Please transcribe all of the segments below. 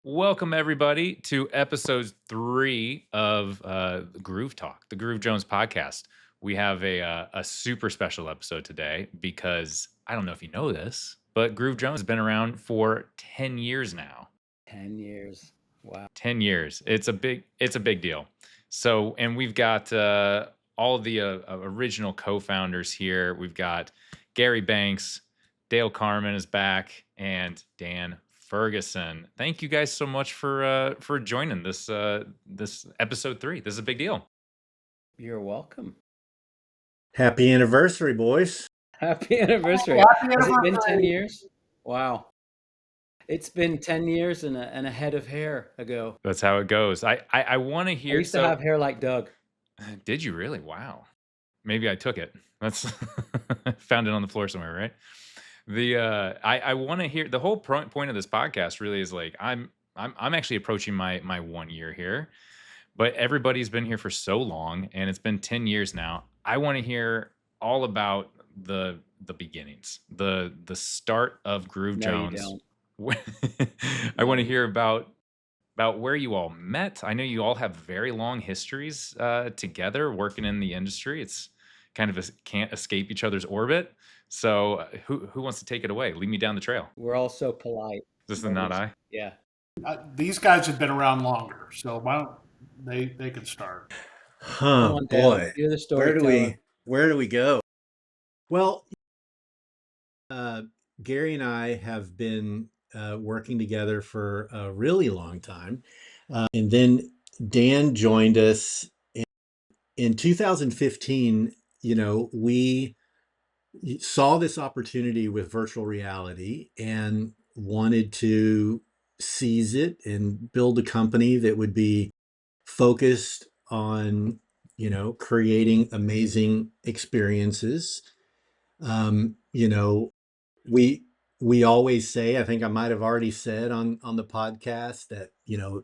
Welcome everybody to episode 3 of GrooveTalk, the Groove Jones podcast. We have a super special episode today because I don't know if you know this, but Groove Jones has been around for 10 years now. 10 years. Wow. 10 years. It's a big deal. So, and we've got all the original co-founders here. We've got Gary Banks, Dale Carman is back, and Dan Ferguson. Thank you guys so much for joining this this episode 3. This is a big deal. You're welcome. Happy anniversary, boys. Happy anniversary. Happy Has it been 10 anniversary. years? Wow. It's been 10 years and a head of hair ago. That's how it goes. I want to I hear. used to have hair like Doug. Did you really? Wow. Maybe I took it. That's found it on the floor somewhere, right? I want to hear the whole point of this podcast. Really is like I'm actually approaching my 1 year here, but everybody's been here for so long, and it's been 10 years now. I want to hear all about the beginnings, the start of Groove No, you Jones. don't. I want to hear about where you all met. I know you all have very long histories together working in the industry. It's kind of can't escape each other's orbit. So who wants to take it away? Lead me down the trail. We're all so polite. This is not I. Yeah. These guys have been around longer, so why don't they can start? Huh, Come on, Dale. boy. You're the Where do storyteller. we go? Well, Gary and I have been working together for a really long time. And then Dan joined us in 2015. We saw this opportunity with virtual reality and wanted to seize it and build a company that would be focused on, creating amazing experiences. We always say, I think I might have already said on the podcast that,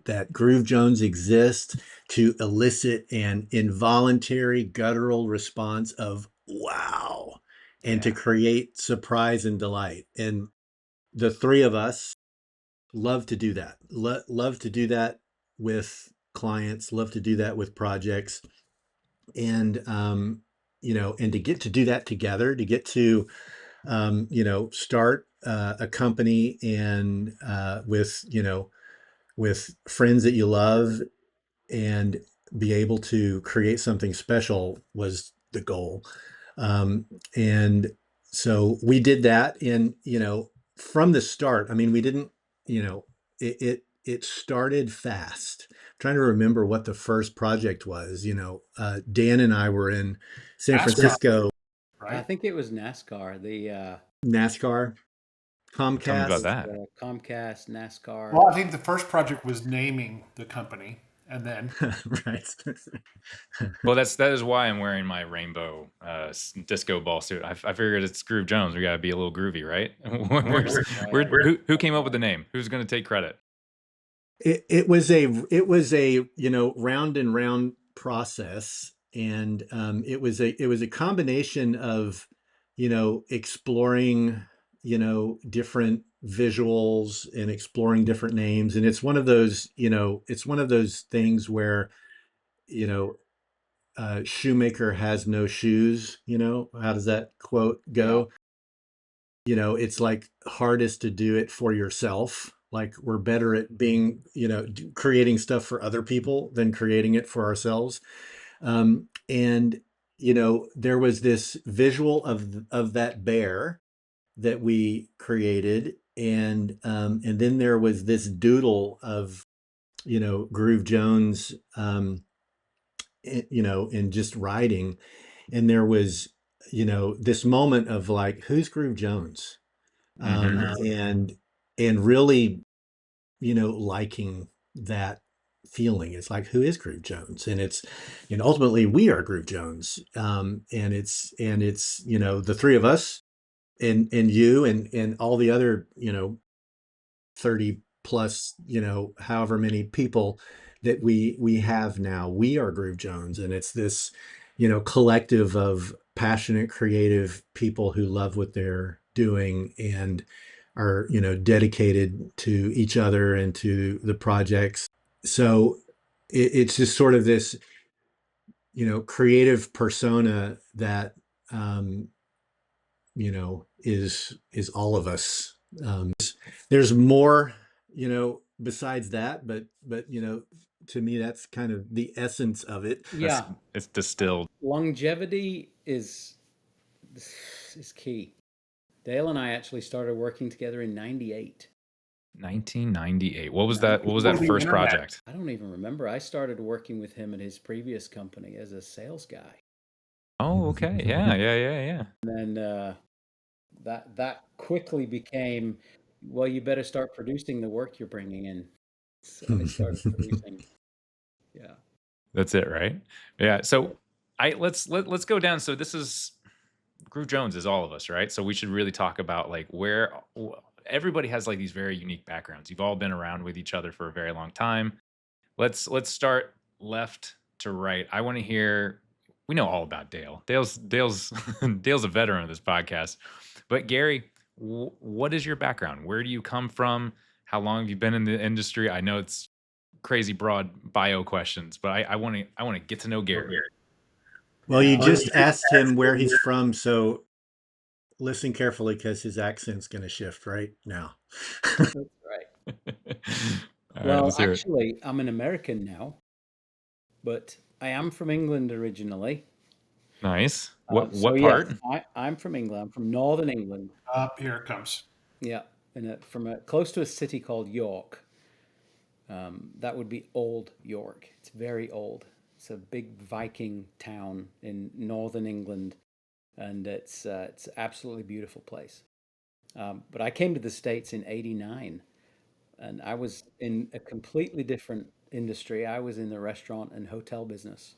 that Groove Jones exists to elicit an involuntary guttural response of wow, and to create surprise and delight. And the three of us love to do that. Love to do that with clients, love to do that with projects. And, and to get to do that together, to get to, start a company and with friends that you love and be able to create something special was the goal. And so we did that. And, from the start, I mean, we didn't, it started fast. I'm trying to remember what the first project was. Dan and I were in San NASCAR, Francisco. right? I think it was NASCAR. The NASCAR, Tell me about Comcast. that. Comcast, NASCAR. Well, I think the first project was naming the company, and then Right. Well, that is why I'm wearing my rainbow disco ball suit. I figured it's Groove Jones. We got to be a little groovy, right? Who came up with the name? Who's going to take credit? It was a round and round process, and it was a combination of exploring different visuals and exploring different names, and it's one of those things where shoemaker has no shoes. How does that quote go? It's like hardest to do it for yourself. Like we're better at being, creating stuff for other people than creating it for ourselves. And there was this visual of that bear that we created, and then there was this doodle of Groove Jones, in just writing, and there was this moment of like, who's Groove Jones? And really liking that feeling. It's like, who is Groove Jones? And ultimately we are Groove Jones. And it's the three of us and you and all the other 30 plus however many people that we have now. We are Groove Jones, and it's this collective of passionate creative people who love what they're doing and are, dedicated to each other and to the projects. So it's just sort of this, creative persona that, um, is all of us. There's more, besides that, but to me, that's kind of the essence of it. That's Yeah, it's distilled. longevity is key. Dale and I actually started working together in '98. 1998. What was that? What was Before that the first internet. project? I don't even remember. I started working with him at his previous company as a sales guy. Oh, okay. Yeah, yeah, yeah, yeah. And then that quickly became, well, you better start producing the work you're bringing in. So I started producing. Yeah. That's it, right? Yeah. So let's go down. So this is Groove Jones is all of us, right? So we should really talk about like everybody has like these very unique backgrounds. You've all been around with each other for a very long time. Let's start left to right. I want to hear. We know all about Dale. Dale's Dale's a veteran of this podcast. But Gary, what is your background? Where do you come from? How long have you been in the industry? I know it's crazy broad bio questions, but I want to get to know Gary. Well, you Now, just asked him where he's from, so listen carefully because his accent's going to shift right now. that's right. All right, Well, let's hear it. actually, I'm an American now, but I am from England originally. Nice. So What yes, part? I'm from England. I'm from Northern England. Here it comes. Yeah, close to a city called York. That would be Old York. It's very old. It's a big Viking town in Northern England, and it's absolutely beautiful place. But I came to the States in '89, and I was in a completely different industry. I was in the restaurant and hotel business.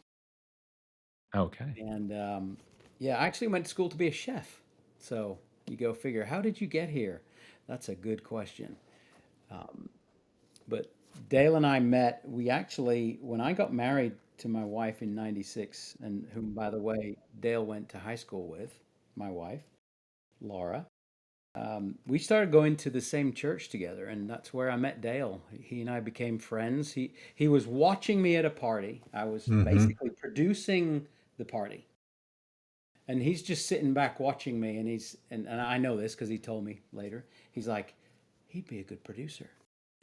Okay. And yeah, I actually went to school to be a chef. So you go figure, how did you get here? That's a good question. But Dale and I met, we actually, when I got married to my wife in '96, and whom, by the way, Dale went to high school with, my wife, Laura, we started going to the same church together, and that's where I met Dale. He and I became friends. He was watching me at a party. I was Hmm. basically producing the party, and he's just sitting back watching me. And and I know this because he told me later. He's like, he'd be a good producer,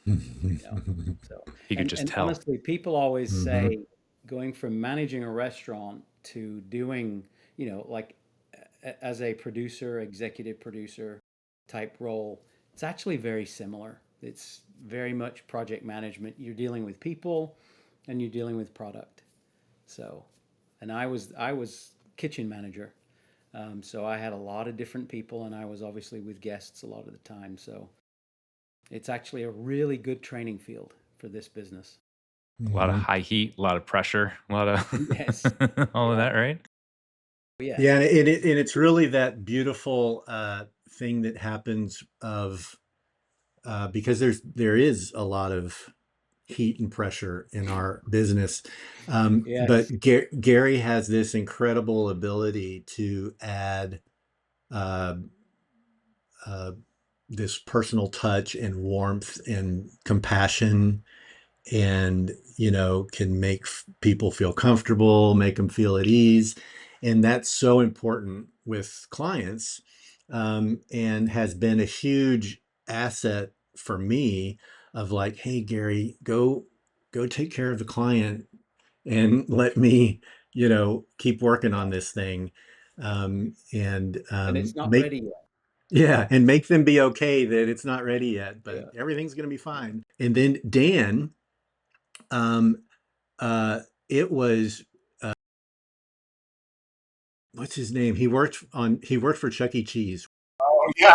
you know. So He could just and tell. honestly, people always Hmm. say going from managing a restaurant to doing, like as a producer, executive producer type role, it's actually very similar. It's very much project management. You're dealing with people and you're dealing with product. So, and I was kitchen manager. So I had a lot of different people, and I was obviously with guests a lot of the time. So it's actually a really good training field for this business. A lot of Hmm. high heat, a lot of pressure, a lot Yes. of all of Yeah. that, right? Yeah. Yeah, and it's really that beautiful thing that happens of because there is a lot of heat and pressure in our business, Yes. but Gary has this incredible ability to add uh, uh, this personal touch and warmth and compassion, and can make people feel comfortable, make them feel at ease, and that's so important with clients, and has been a huge asset for me of like, hey Gary, go take care of the client and let me keep working on this thing, and And it's not make ready yet. yeah, and make them be okay that it's not ready yet, but Yeah. everything's going to be fine. And then Dan, um, uh, it was what's his name? He worked for Chuck E. Cheese. Oh yeah,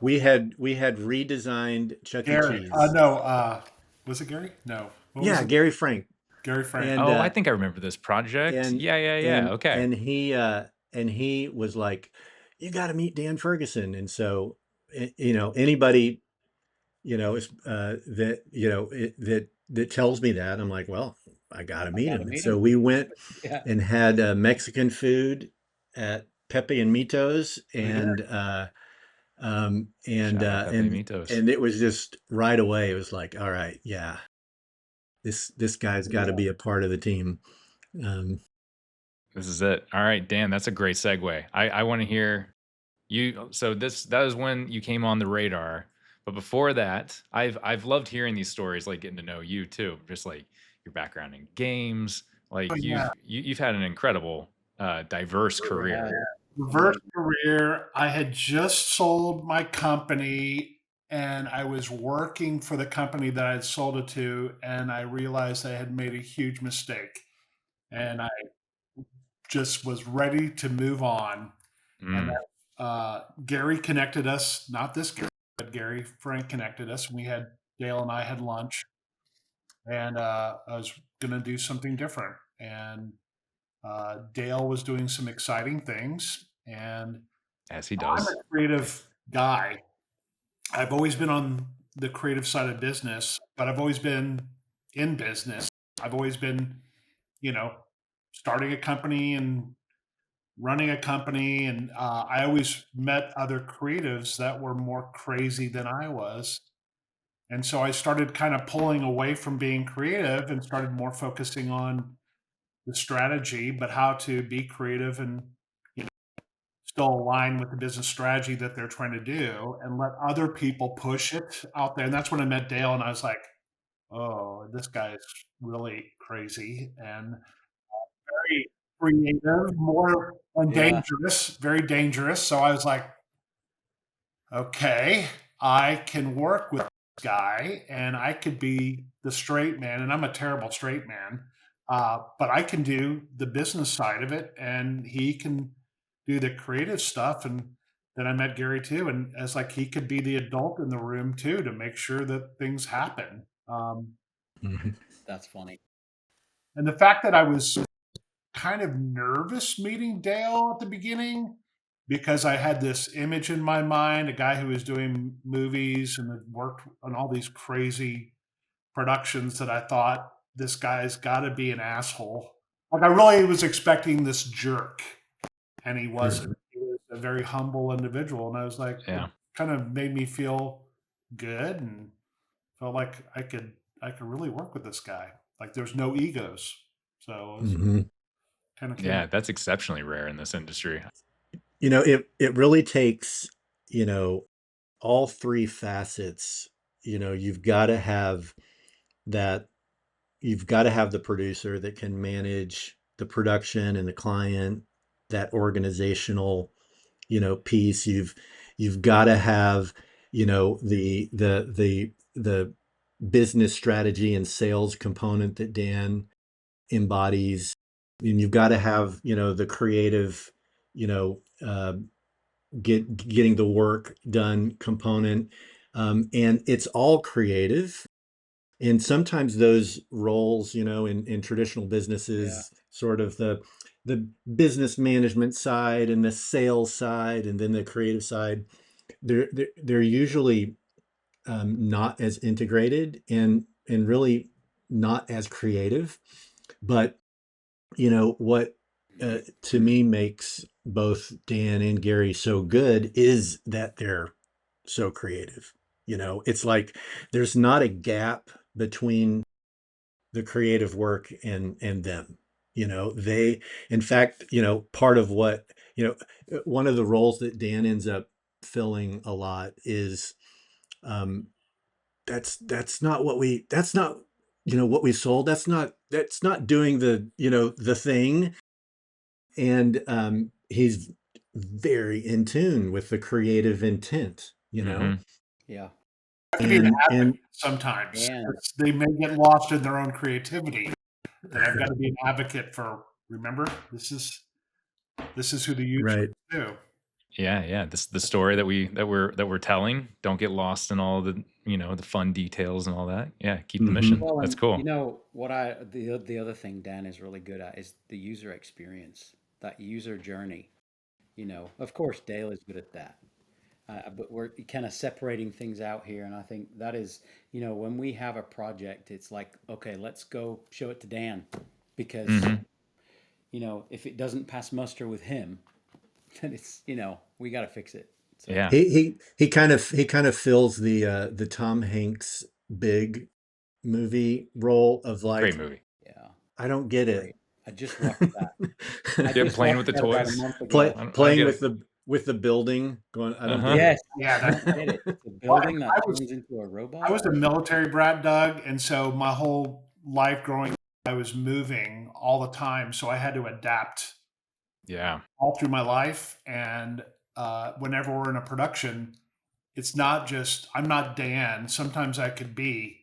We had redesigned Chuck E. Gary. Cheese. No, was it Gary? No. What was Yeah, it? Gary Frank. Gary Frank. And Oh, I think I remember this project. and Yeah, yeah, yeah. and Okay. and he was like, you got to meet Dan Ferguson. And so anybody that that tells me that, I'm like, well, I got to I meet got to him. And meet so him. we went Yeah. and had Mexican food at Pepe and Mitos, We did. and And Shout out Pepe and Mitos. and it was just right away. It was like, all right, yeah, this guy's got to Yeah. be a part of the team. Um, This is it. All right, Dan, that's a great segue. I want to hear you. So that was when you came on the radar. But before that, I've loved hearing these stories, like getting to know you too, just like your background in games. But Like yeah, you've had an incredible, diverse Yeah. career. reverse career. I had just sold my company and I was working for the company that I had sold it to, and I realized I had made a huge mistake. And I just was ready to move on. And Mm, Gary connected us, not this Gary, but Gary Frank connected us. We had Dale and I had lunch, and I was going to do something different. And Dale was doing some exciting things, and as he I'm does. a creative guy. I've always been on the creative side of business, but I've always been in business. I've always been, you know, starting a company and running a company. And I always met other creatives that were more crazy than I was. And so I started kind of pulling away from being creative and started more focusing on the strategy, but how to be creative and still align with the business strategy that they're trying to do and let other people push it out there. And that's when I met Dale and I was like, oh, this guy is really crazy and very creative, more and Yeah. dangerous, very dangerous. So I was like, okay, I can work with this guy and I could be the straight man. And I'm a terrible straight man. But I can do the business side of it and he can do the creative stuff. And then I met Gary too. And as like he could be the adult in the room too to make sure that things happen. mhm. That's funny. And the fact that I was kind of nervous meeting Dale at the beginning because I had this image in my mind, a guy who was doing movies and had worked on all these crazy productions that I thought this guy's got to be an asshole. Like I really was expecting this jerk, and he wasn't. Mhm. He was a very humble individual, and I was like, it Yeah. kind of made me feel good and felt like I could really work with this guy. Like there's no egos, so it was Mhm. kind of came. Yeah, that's exceptionally rare in this industry. It really takes, you know, all three facets. You've got to have that. You've got to have the producer that can manage the production and the client, that organizational, piece. You've got to have, the business strategy and sales component that Dan embodies. And you've got to have, the creative, you know, uh, getting the work done component. And it's all creative. And sometimes those roles, in traditional Yeah. businesses, sort of the business management side and the sales side, and then the creative side, they're usually not as integrated and really not as creative. But what to me makes both Dan and Gary so good is that they're so creative. It's like there's not a gap between the creative work and them. They, in fact, part of what, one of the roles that Dan ends up filling a lot is um that's not what we that's not what we sold. That's not doing the thing. And he's very in tune with the creative intent. Hmm. Yeah. To be an And advocate sometimes. And They may get lost in their own creativity. That I've got to be an advocate for. Remember, this is who the user right. is too. Yeah, yeah. This the story that we're telling. Don't get lost in all the the fun details and all that. Yeah, keep the Hmm. mission. well, That's and cool. what the other thing Dan is really good at is the user experience, that user journey. Of course Dale is good at that. But we're kind of separating things out here, and I think that is, when we have a project, it's like, okay, let's go show it to Dan, because Hmm. if it doesn't pass muster with him, then it's we got to fix it. So Yeah. He kind of fills the Tom Hanks big movie role of Great like, movie. yeah, I don't get it. great. I just watched that. I Yeah, just playing with watched the that about a toys. month ago. I don't Playing get with it. the building, going, I don't Uh-huh. get it. Yes, Yeah, I that don't get it. It's a well, building that I was turns into a I robot. was a military brat, Doug, and so my whole life growing up, I was moving all the time, so I had to adapt Yeah. all through my life. And whenever we're in a production, it's not just I'm not Dan. Sometimes I could be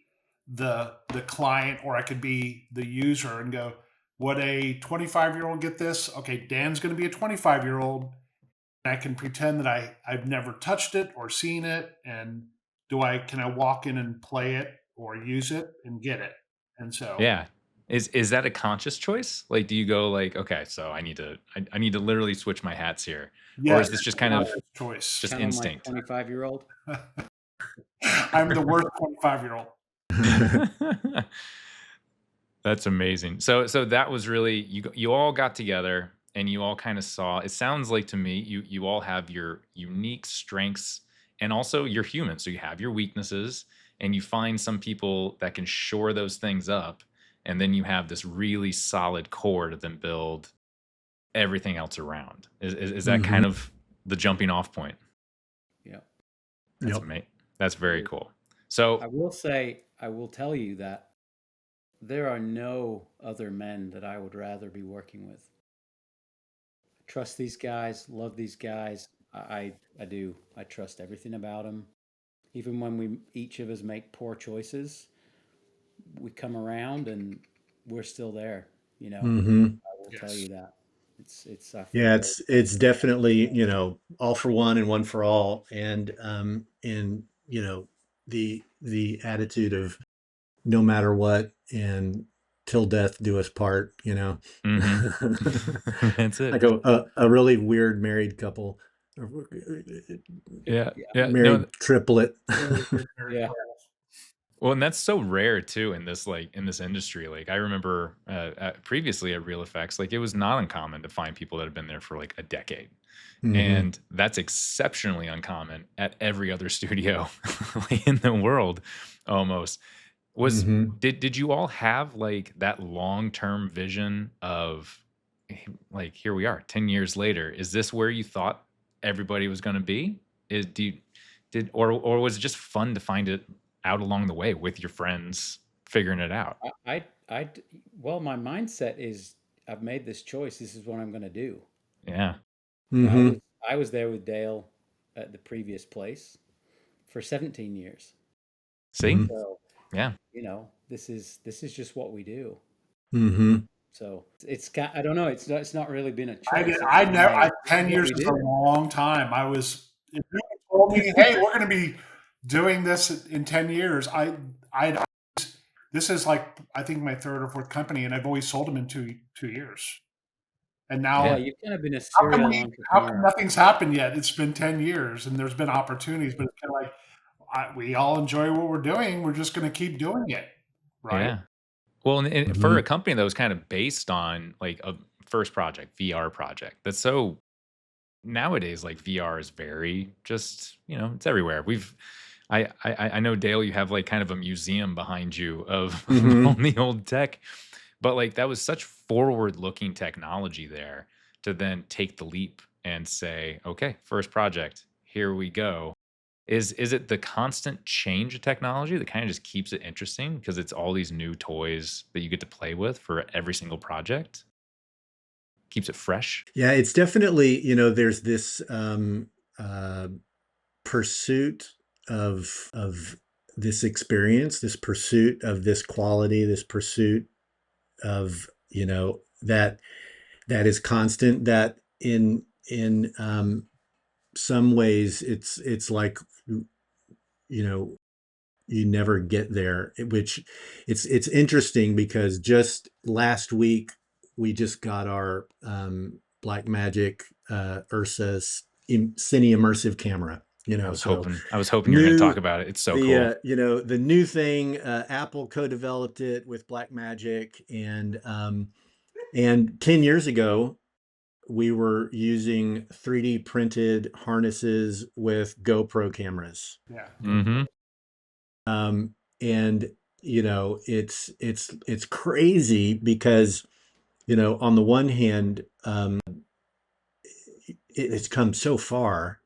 the client, or I could be the user and go, "Would a 25-year-old get this?" Okay, Dan's going to be a 25-year-old. I can pretend that I've never touched it or seen it, and can I walk in and play it or use it and get it? And so Yeah. Is that a conscious choice? Like, do you go like, okay, so I need to literally switch my hats here, or yes, is this just kind of conscious choice. just Channel my instinct? 25-year-old. I'm the worst 25-year-old. That's amazing. So that was really you all got together and you all kind of saw. It sounds like to me you all have your unique strengths and also you're human. So you have your weaknesses and you find some people that can shore those things up and then you have this really solid core to then build everything else around. Is that Mhm. kind of the jumping off point? Yep. That's Yep. amazing. That's It very is. cool. I So will say, I will tell you that there are no other men that I would rather be working with. Trust these guys, love these guys. I do. I trust everything about them. Even when we each of us make poor choices, we come around and we're still there. You know, Mhm. I will tell Yes. you that. It's I feel Yeah, very it's definitely, all for one and one for all. And the attitude of no matter what and till death do us part. mhm. That's it. Like a really weird married couple, Yeah. yeah, Yeah. No, married triplet. Very good, very yeah. cool. well, and that's so rare too in this in this industry. Like I remember previously at Real Effects, like it was not uncommon to find people that have been there for like a decade, Hmm. and that's exceptionally uncommon at every other studio in the world, almost. Was Hmm. did you all have like that long term vision of like here we are 10 years later? Is this where you thought everybody was going to be? Is do you did or was it just fun to find it out along the way with your friends figuring it out? I, well, my mindset is I've made this choice. This is what I'm going to do. Yeah. You know, Hmm. I was there with Dale at the previous place for 17 years. See? Hmm. So, Yeah. this is just what we do. Hmm. So I don't know. It's not really been a I did. choice. It's I been never. a this is 10 what years we is a do. long time. If you had told me, hey, we're going to be doing this in 10 years, I this is like I think my third or fourth company, and I've always sold them in 2 years. And Yeah, Yeah. now, you've kind of been a how come serial how come entrepreneur. nothing's happened yet? It's been 10 years, and there's been opportunities, but it's kind of like we all enjoy what we're doing. We're just going to keep doing it, right? Yeah. Well, and for a Hmm. company that was kind of based on like a first project, VR project, that's so nowadays like VR is very just, it's everywhere. I know Dale, you have like kind of a museum behind you of all Hmm. the old tech, but like that was such forward looking technology there to then take the leap and say, okay, first project, here we go. Is it the constant change of technology that kind of just keeps it interesting because it's all these new toys that you get to play with for every single project? Keeps it fresh? Yeah, it's definitely, there's this uh, pursuit of this experience, this pursuit of this quality, this pursuit of, that is constant, that in some ways it's like, you know, you never get there, which it's interesting because just last week we just got our Black Magic Ursa Cine immersive camera, so I was hoping you were going to talk new about it. It's so the cool. the new thing. Apple co-developed it with Black Magic, and 10 years ago we were using 3D printed harnesses with GoPro cameras. Yeah. Mm-hmm. And it's crazy because, on the one hand, it's come so far.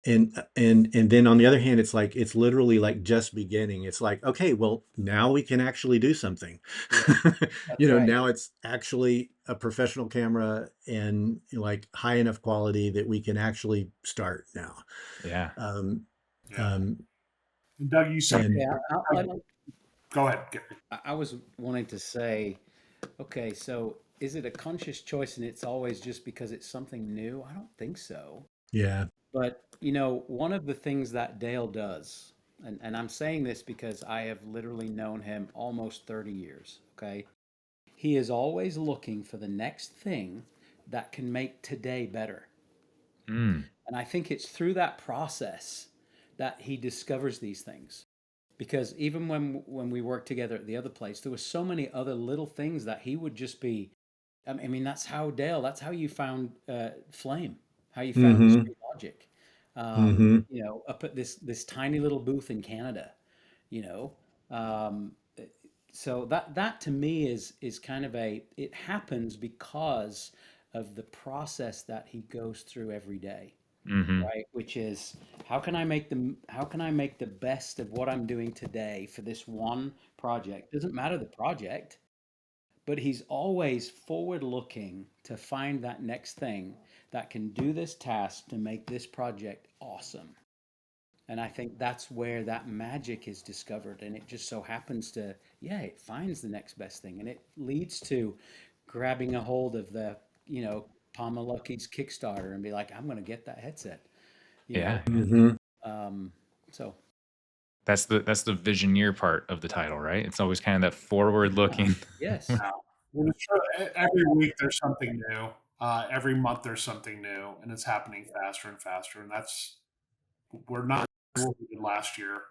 And then on the other hand, it's literally like just beginning. It's like, okay, well, now we can actually do something. That's right. Now it's actually a professional camera and like high enough quality that we can actually start now. Yeah. Yeah. And And Doug, you said, and Okay, go ahead. Gary. I was wanting to say, okay, so is it a conscious choice and it's always just because it's something new? I don't think so. yeah. But, one of the things that Dale does, and I'm saying this because I have literally known him almost 30 years, okay? He is always looking for the next thing that can make today better. Mm. And I think it's through that process that he discovers these things. Because even when we worked together at the other place, there were so many other little things that he would just be. I mean, that's how Dale. That's how you found Flame. How you found Mm-hmm. Discrete Logic. Mm-hmm. Up at this tiny little booth in Canada. You know, um, so that to me is kind of it happens because of the process that he goes through every day, Mm-hmm. right? Which is how can I make the best of what I'm doing today for this one project? Doesn't matter the project, but he's always forward looking to find that next thing that can do this task to make this project awesome. And I think that's where that magic is discovered. And it just so happens to, yeah, it finds the next best thing. And it leads to grabbing a hold of Palmer Luckey's Kickstarter and be like, I'm going to get that headset, you Yeah. know? Yeah. Mm-hmm. So, That's the Visioneer part of the title, right? It's always kind of that forward looking. yes. Well, it's true. Every week there's something new. Every month there's something new, and it's happening faster and faster. And we're not what we did last year.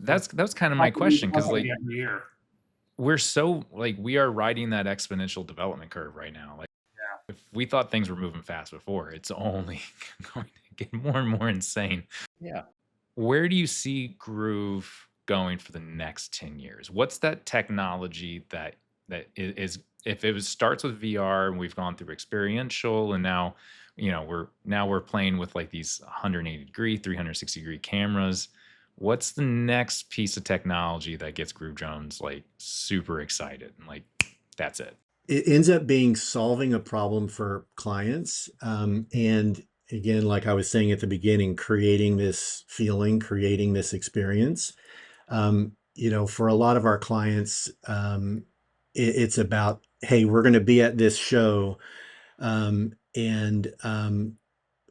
That was kind of my Something new question because coming every year. we're so we are riding that exponential development curve right now. Like Yeah. if we thought things were moving fast before, it's only going to get more and more insane. Yeah. Where do you see Groove going for the next 10 years? What's that technology that is if it starts with VR and we've gone through experiential and now, we're playing with like these 180-degree, 360-degree cameras. What's the next piece of technology that gets Groove Jones like super excited and like that's it? It ends up being solving a problem for clients. And again, like I was saying at the beginning, creating this feeling, creating this experience. For a lot of our clients, it's about, hey, we're going to be at this show, and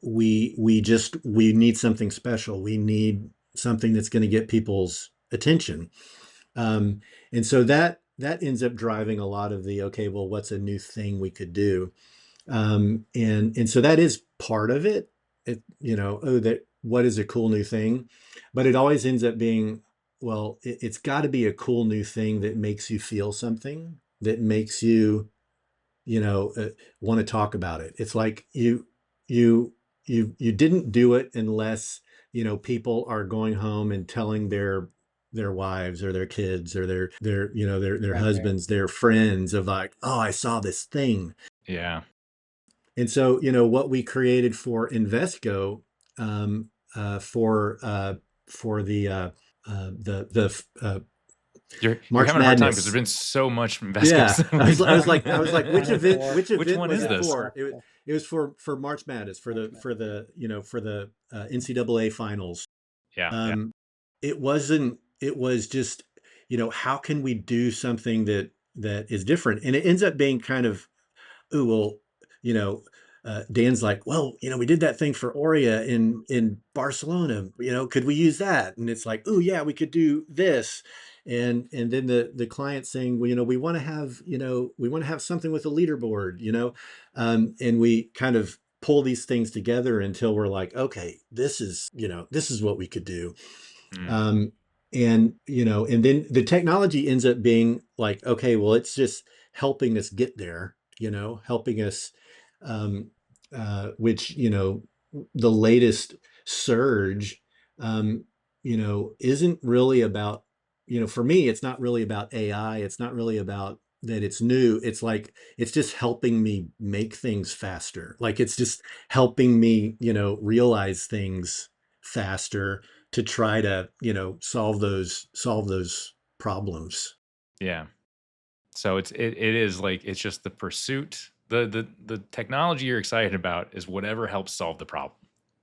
we need something special. We need something that's going to get people's attention. And so that ends up driving a lot of the, okay, well, what's a new thing we could do? And so that is part of it. That what is a cool new thing? But it always ends up being, well, it's got to be a cool new thing that makes you feel something, that makes you, want to talk about it. It's like you didn't do it unless, people are going home and telling their wives or their kids or their Grandparents. husbands, their friends of like, oh, I saw this thing. Yeah. And so, what we created for Invesco, um, for the You're March having a hard time because Madness. there's been so much Invesco Yeah, stuff I we've was, I was done. like, which event, which Which event one was is it this? for? It was for March Madness, for the NCAA finals. Yeah. It wasn't. It was just, how can we do something that is different? And it ends up being kind of, oh, well, you know, Dan's like, well, we did that thing for Oria in Barcelona. Could we use that? And it's like, oh yeah, we could do this. And then the client saying, well, we want to have something with a leaderboard, and we kind of pull these things together until we're like, okay, this is what we could do. Mm. And then the technology ends up being like, okay, well, it's just helping us get there, helping us um, which, the latest surge, um, isn't really about, for me, it's not really about AI. It's not really about that it's new. It's like, it's just helping me make things faster. Like it's just helping me, realize things faster to try to, solve those problems. Yeah. So it is like it's just the pursuit. The technology you're excited about is whatever helps solve the problem.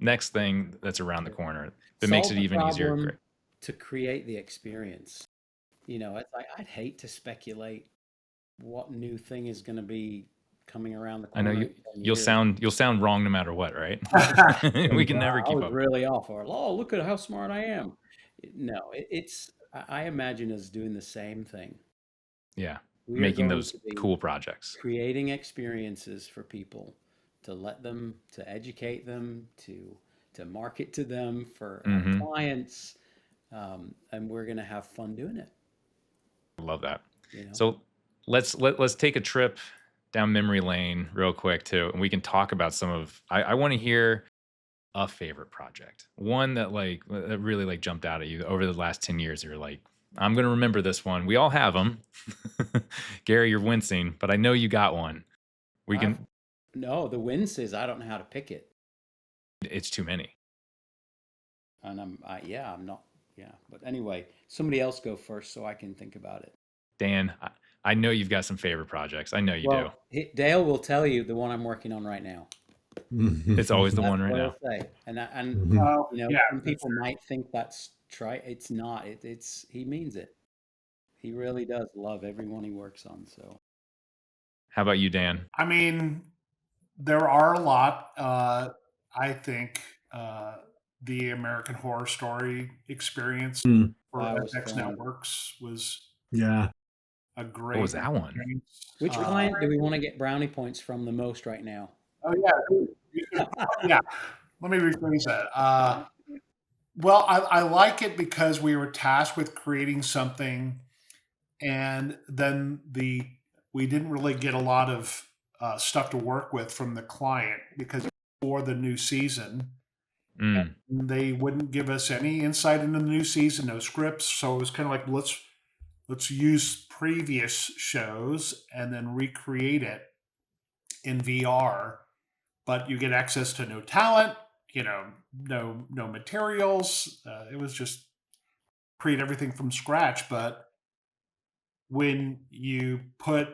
Next thing that's around the corner that makes Solve it the even easier. problem Great. to create the experience. It's like I'd hate to speculate what new thing is going to be coming around the I know corner in 10 you'll years. sound wrong no matter what, right? We can never I keep was up. really off. Or, oh, look at how smart I am. No, it's, I imagine us doing the same thing. Yeah. We are Making going those to be cool projects. creating experiences for people to let them, to educate them, to market to them for our Hmm. clients. And we're going to have fun doing it, Love that. you know? So let's take a trip down memory lane real quick too, and we can talk about some of. I want to hear a favorite project, one that that really like jumped out at you over the last 10 years. You're like, I'm gonna remember this one. We all have them. Gary, you're wincing, but I know you got one. We I've, can. no, the win says I don't know how to pick it. It's too many. And yeah, I'm not, yeah. But anyway, somebody else go first so I can think about it. Dan, I know you've got some favorite projects. I know you do. Well, Dale will tell you the one I'm working on right now. It's always the That's one right what now. he'll say. And Yeah, some that's people might think that's try. It's not. It's he means it. He really does love everyone he works on. So How about you, Dan? I mean, there are a lot. I think the American Horror Story experience Mm, for that was FX fun. Networks was yeah. a What was great that one? experience. Which client do we want to get brownie points from the most right now? Oh yeah, yeah. Let me rephrase that. Well, I like it because we were tasked with creating something, and then we didn't really get a lot of stuff to work with from the client because for the new season, Mm, they wouldn't give us any insight into the new season, no scripts. So it was kind of like let's use previous shows and then recreate it in VR, but you get access to no talent, no materials. It was just create everything from scratch. But when you put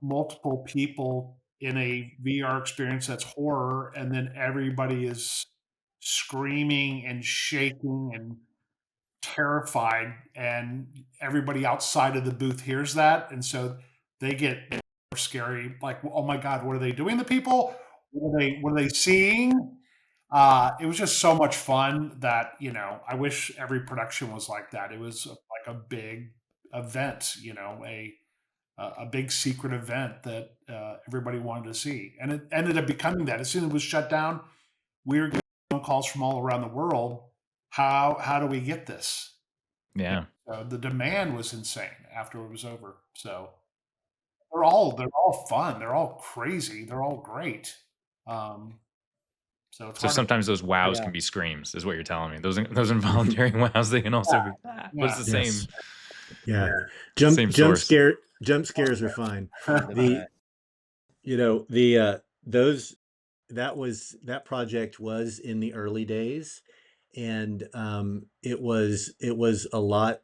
multiple people in a VR experience that's horror, and then everybody is screaming and shaking and terrified, and everybody outside of the booth hears that, and so they get more scary. Like, oh my god, what are they doing? The people, what are they seeing? It was just so much fun that I wish every production was like that. It was like a big event, a big secret event that everybody wanted to see, and it ended up becoming that. As soon as it was shut down, we were getting phone calls from all around the world. How do we get this? yeah. The demand was insane after it was over. So they're all fun. They're all crazy. They're all great. Um, so it's So hard to sometimes those wows Yeah. can be screams, is what you're telling me. Those involuntary wows, they can also be, but it's yeah. the Yes. same Yeah. Yeah. Jump same jump source. scare jump scares are fine. The The best. the those that project was in the early days, and it was a lot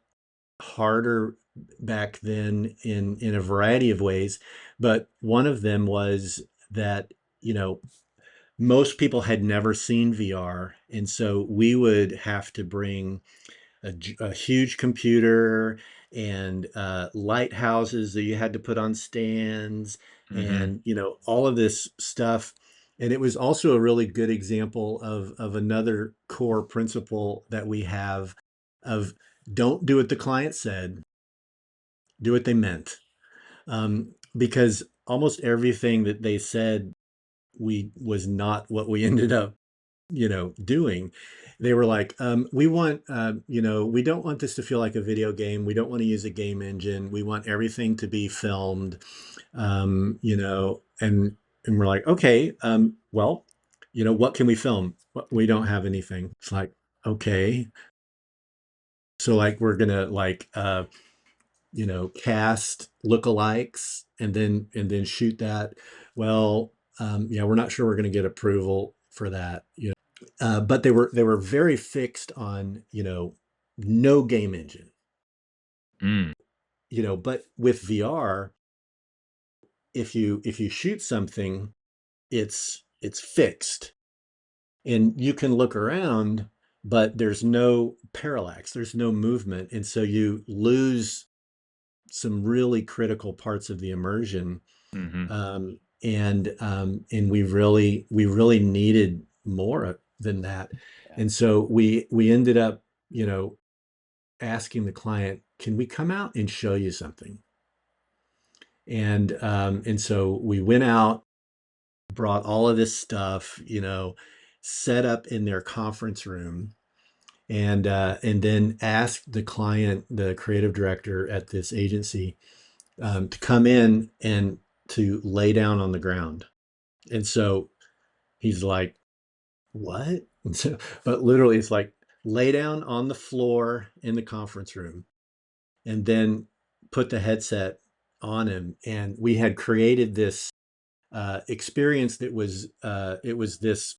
harder back then in a variety of ways, but one of them was that, you know, most people had never seen VR, and so we would have to bring a huge computer and lighthouses that you had to put on stands, Hmm. and all of this stuff. And it was also a really good example of another core principle that we have of don't do what the client said, do what they meant. Because almost everything that they said we was not what we ended up doing. They were like, we want, we don't want this to feel like a video game. We don't want to use a game engine. We want everything to be filmed, and and we're like, okay, well, what can we film? We don't have anything. It's like, okay, so like we're gonna like cast lookalikes and then shoot that. Well, yeah, we're not sure we're gonna get approval for that. But they were very fixed on no game engine. Mm. But with VR, if you shoot something, it's fixed, and you can look around, but there's no parallax, there's no movement, and so you lose some really critical parts of the immersion. Hmm. And we really needed more than that, Yeah. and so we ended up asking the client, can we come out and show you something? And so we went out, brought all of this stuff, set up in their conference room, and then asked the client, the creative director at this agency, to come in and to lay down on the ground. And so he's like, "What?" And so, but literally, it's like lay down on the floor in the conference room, and then put the headset on him. And we had created this experience that was it was this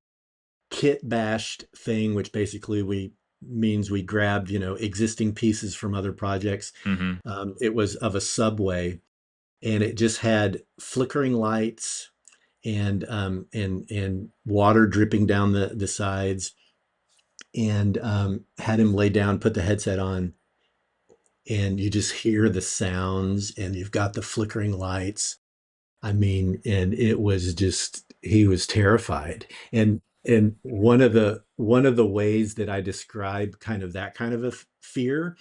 kit bashed thing, which basically we means we grabbed existing pieces from other projects. Hmm. It was of a subway, and it just had flickering lights and water dripping down the sides, and had him lay down, put the headset on, and you just hear the sounds, and you've got the flickering lights. I mean, and it was just, he was terrified. And one of the ways that I describe kind of that kind of a fear,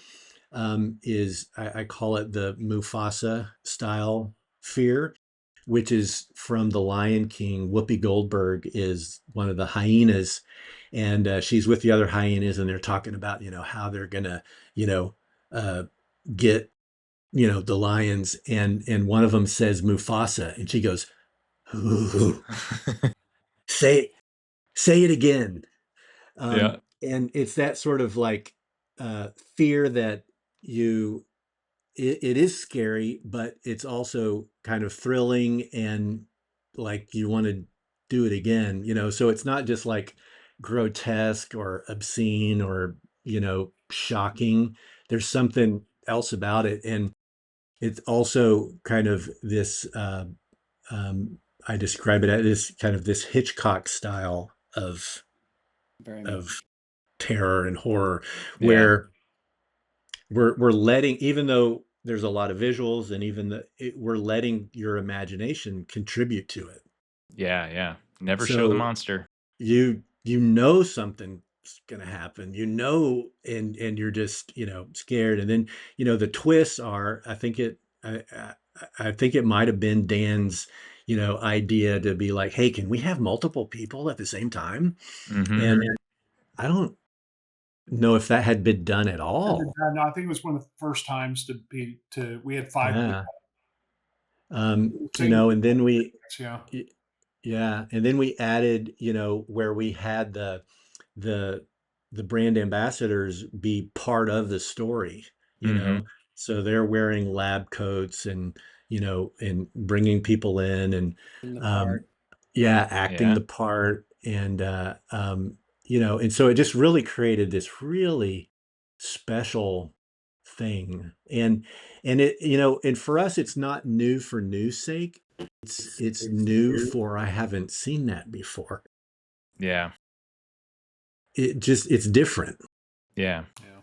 is I call it the Mufasa style fear, which is from The Lion King. Whoopi Goldberg is one of the hyenas, and she's with the other hyenas, and they're talking about how they're gonna you know uh, get the lions, and one of them says Mufasa, and she goes, "Ooh, say say it again." Yeah. And it's that sort of like fear that you it is scary, but it's also kind of thrilling, and like you want to do it again, so it's not just like grotesque or obscene or shocking. There's something else about it, and it's also kind of this um, I describe it as this Hitchcock style of Very of much. terror and horror, Yeah. where we're letting, even though there's a lot of visuals, and even we're letting your imagination contribute to it. Yeah. Yeah. Never show the So monster. something's gonna happen, and you're just scared, and then the twists are, I think it might have been Dan's idea to be like, hey, can we have multiple people at the same time? Hmm. And I don't know if that had been done at all. No, I think it was one of the first times we had five Yeah. sing. And then Yeah. y- yeah, and then we added, where we had the the brand ambassadors be part of the story, you Hmm. know. So they're wearing lab coats, and bringing people in, and In the um, part. yeah, acting Yeah. the part, and so it just really created this really special thing. And and for us, it's not new for news sake. It's new for, I haven't seen that before. Yeah. It's different. Yeah. Yeah.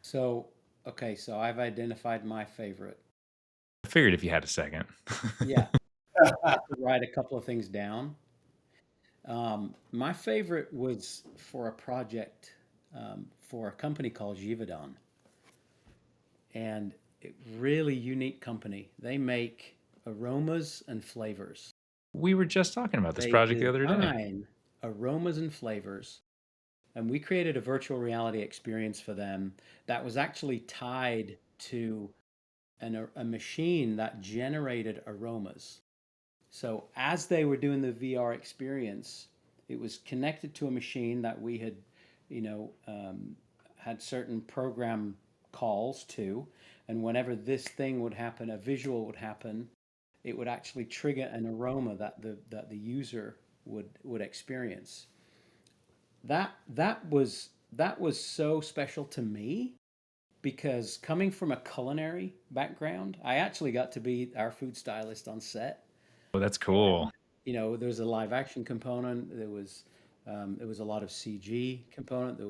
So, okay, so I've identified my favorite. I figured if you had a second. Yeah, I had to write a couple of things down. My favorite was for a project for a company called Givaudan, and really unique company. They make aromas and flavors. We were just talking about this They project the other day. design aromas and flavors, and we created a virtual reality experience for them that was actually tied to a machine that generated aromas. So as they were doing the VR experience, it was connected to a machine that we had, you know, had certain program calls to, and whenever this thing would happen, a visual would happen, it would actually trigger an aroma that the user would experience. That was so special to me because coming from a culinary background, I actually got to be our food stylist on set. Oh, that's And cool. there was a live action component. There was a lot of CG component.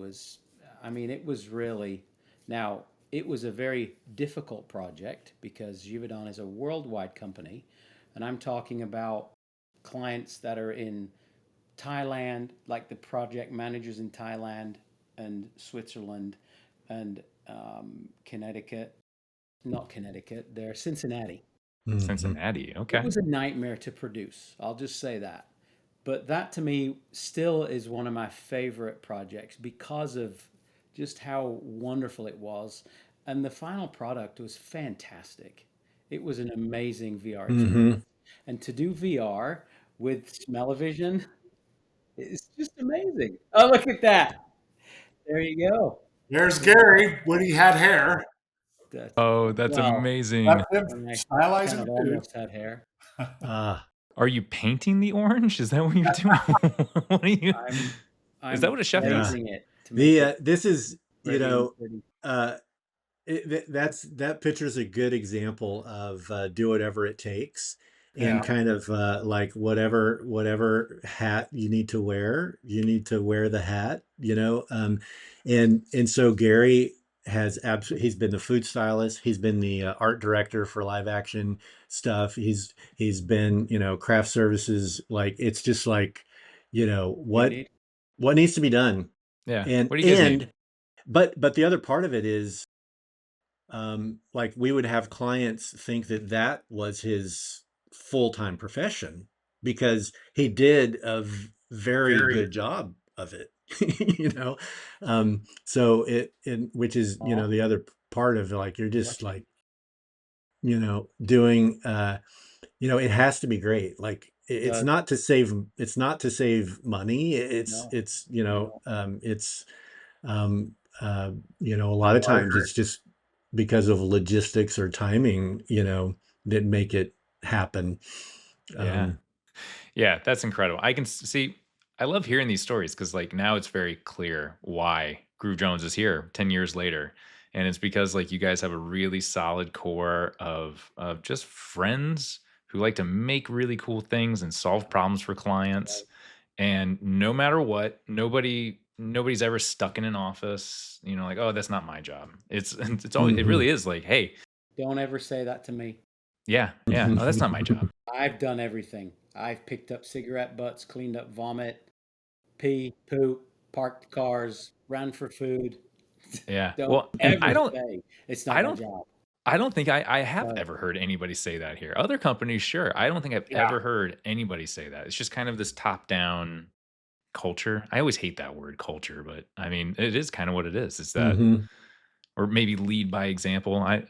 I mean, it was really now it was a very difficult project because Givaudan is a worldwide company, and I'm talking about clients that are in Thailand, like the project managers in Thailand and Switzerland and Connecticut, not Connecticut, they're Cincinnati. Mhm. Cincinnati. It Okay. was a nightmare to produce. I'll just say that. But that to me still is one of my favorite projects because of just how wonderful it was. And the final product was fantastic. It was an amazing VR experience. Mhm. And to do VR with smell-o-vision, it's just amazing. Oh, look at that. There you go. There's You know, Gary when he had hair. that's, Oh, that's well, amazing. That's him when I kind stylizing of food. almost had hair. Ah, Are you painting the orange? Is that what you're doing? What are you? I'm Is that I'm what a chef does? yeah. glazing it to make it This is, pretty pretty. uh, that picture's a good example of do whatever it takes, Yeah. and kind of like whatever hat you need to wear, you need to wear the hat, and so Gary has absolutely, he's been the food stylist, he's been the art director for live action stuff, he's been, craft services, like it's just like, You need what needs to be done, Yeah. and What do you guys need? and but the other part of it is, like we would have clients think that that was his full-time profession because he did a very Very. good job of it, you know. So which is, all the other part of, like, you're just watching like, doing, it has to be great. Like Doug. it's not to save money. No, It's, no, it's, um, a I lot of like times it's just because of logistics or timing, that make it happen. Yeah. Um, Yeah, that's incredible. I can see. I love hearing these stories because, like, now it's very clear why Groove Jones is here 10 years later, and it's because, like, you guys have a really solid core of just friends who like to make really cool things and solve problems for clients. right. And no matter what, nobody's ever stuck in an office. Like, oh, that's not my job. It's always, it mhm. really is like, hey, Don't ever say that to me. yeah, yeah, oh, that's not my job. I've done everything. I've picked up cigarette butts, cleaned up vomit, pee, poop, parked cars, ran for food. Yeah. Don't Well, and ever say it's not I my don't job. I don't think I have But ever heard anybody say that here. Other companies, sure. I don't think I've Yeah. ever heard anybody say that. It's just kind of this top-down culture. I always hate that word culture, but I mean, it is kind of what it is. It's that, Mhm. or maybe lead by example. I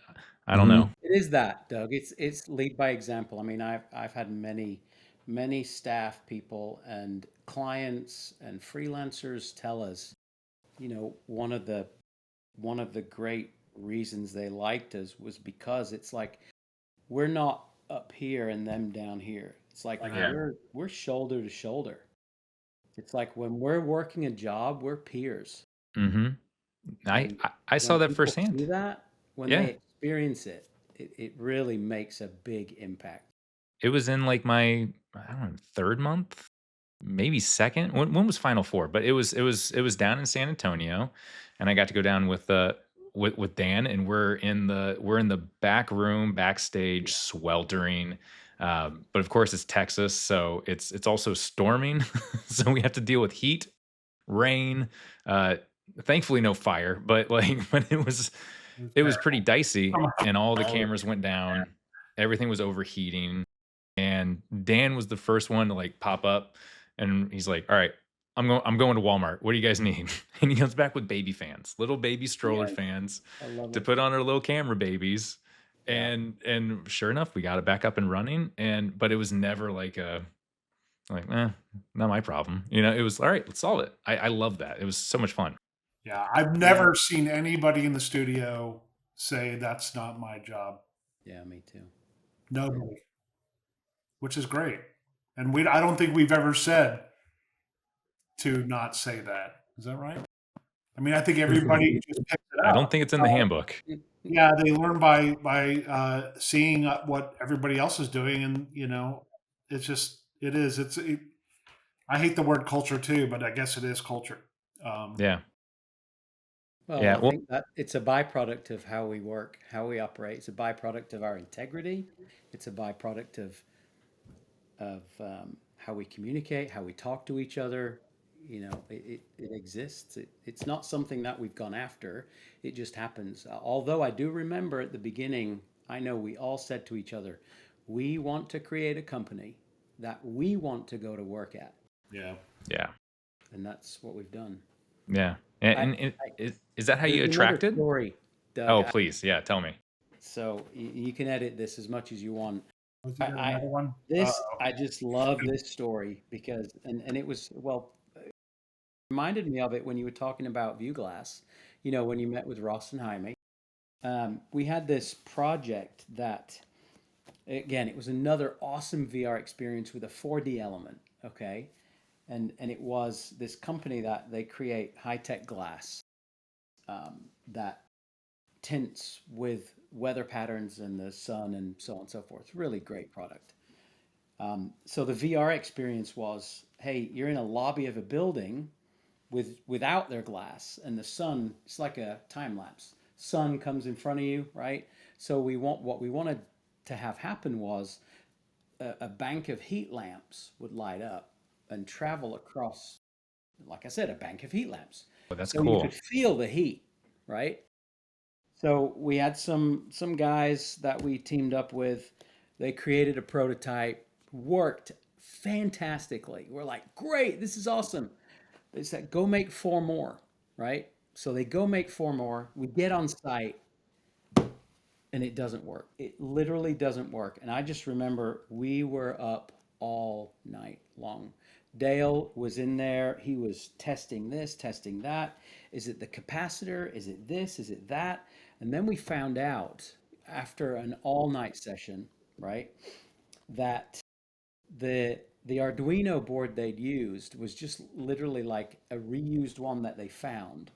don't know. Mhm. it is that, Doug. It's lead by example. I mean, I've had many staff people and clients and freelancers tell us, one of the great reasons they liked us was because it's like we're not up here and them down here. It's like Like, Yeah. we're shoulder to shoulder. It's like when we're working a job, we're peers. Mhm. I And I I when saw that people see firsthand. that, when they Yeah. experience it, it really makes a big impact. It was in like my, I don't know, 3rd month, maybe 2nd. When was Final Four? But it was down in San Antonio, and I got to go down with Dan, and we're in the back room, backstage, Yeah. sweltering. But of course it's Texas, so it's also storming. So we have to deal with heat, rain, uh, thankfully no fire, but like but it was pretty dicey, and all the oh, cameras went down. Everything was overheating. And Dan was the first one to like pop up, and he's like, "All right, I'm going to Walmart. What do you guys need?" And he comes back with baby fans, little baby stroller Yes, fans I love to it. put on our little camera babies. Yeah. And sure enough, we got it back up and running, but it was never like, not my problem. It was all right, let's solve it. I love that. It was so much fun. Yeah, I've Yeah. never seen anybody in the studio say that's not my job. Yeah, me too. Nobody, which is great. And I don't think we've ever said to not say that. Is that right? I mean, I think everybody just picks it I up. don't think it's in the handbook. Yeah, they learn by seeing what everybody else is doing, and it's just it is. I hate the word culture too, but I guess it is culture. Yeah. Well, Yeah. I Well, think that it's a byproduct of how we work, how we operate. It's a byproduct of our integrity. It's a byproduct of how we communicate, how we talk to each other. It exists. It's not something that we've gone after. It just happens. Although I do remember at the beginning, I know we all said to each other, we want to create a company that we want to go to work at. Yeah. yeah. And that's what we've done. Yeah. I, Is that how you there's another attracted? story, Doug. Oh, please. Yeah. Tell me. So you can edit this as much as you want. Was there I another one? I just love this story because and it was reminded me of it when you were talking about View Glass. When you met with Ross and Jaime, we had this project that again it was another awesome VR experience with a 4D element. Okay, and it was this company that they create high tech glass that tints with weather patterns and the sun and so on and so forth. Really great product. So the VR experience was, hey, you're in a lobby of a building without their glass, and the sun. It's like a time lapse. Sun comes in front of you, right? So what we wanted to have happen was a bank of heat lamps would light up and travel across, like I said, a bank of heat lamps. Oh, that's So you cool. could feel the heat, right? So we had some guys that we teamed up with. They created a prototype, worked fantastically. We're like, great, this is awesome. They said, go make four more, right? So they go make four more. We get on site and it doesn't work. It literally doesn't work. And I just remember we were up all night long. Dale was in there. He was testing this, testing that. Is it the capacitor? Is it this? Is it that? And then we found out after an all night session, right, that the Arduino board they'd used was just literally like a reused one that they found.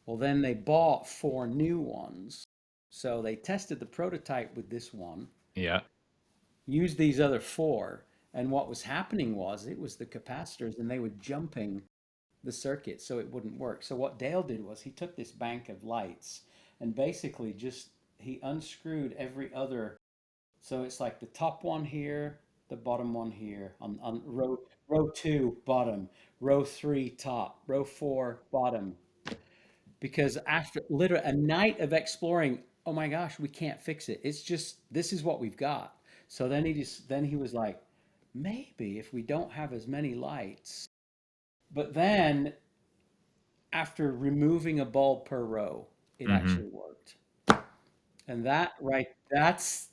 Well, then they bought four new ones. So they tested the prototype with this one, Yeah. used these other four, and what was happening was it was the capacitors and they were jumping the circuit so it wouldn't work. So what Dale did was he took this bank of lights and basically just he unscrewed every other. So it's like the top one here, the bottom one here on row two bottom, row three top, row four bottom. Because after literally a night of exploring, oh my gosh, we can't fix it. It's just this is what we've got. So then he was like, maybe if we don't have as many lights. But then after removing a bulb per row, it Hmm. actually worked. And that's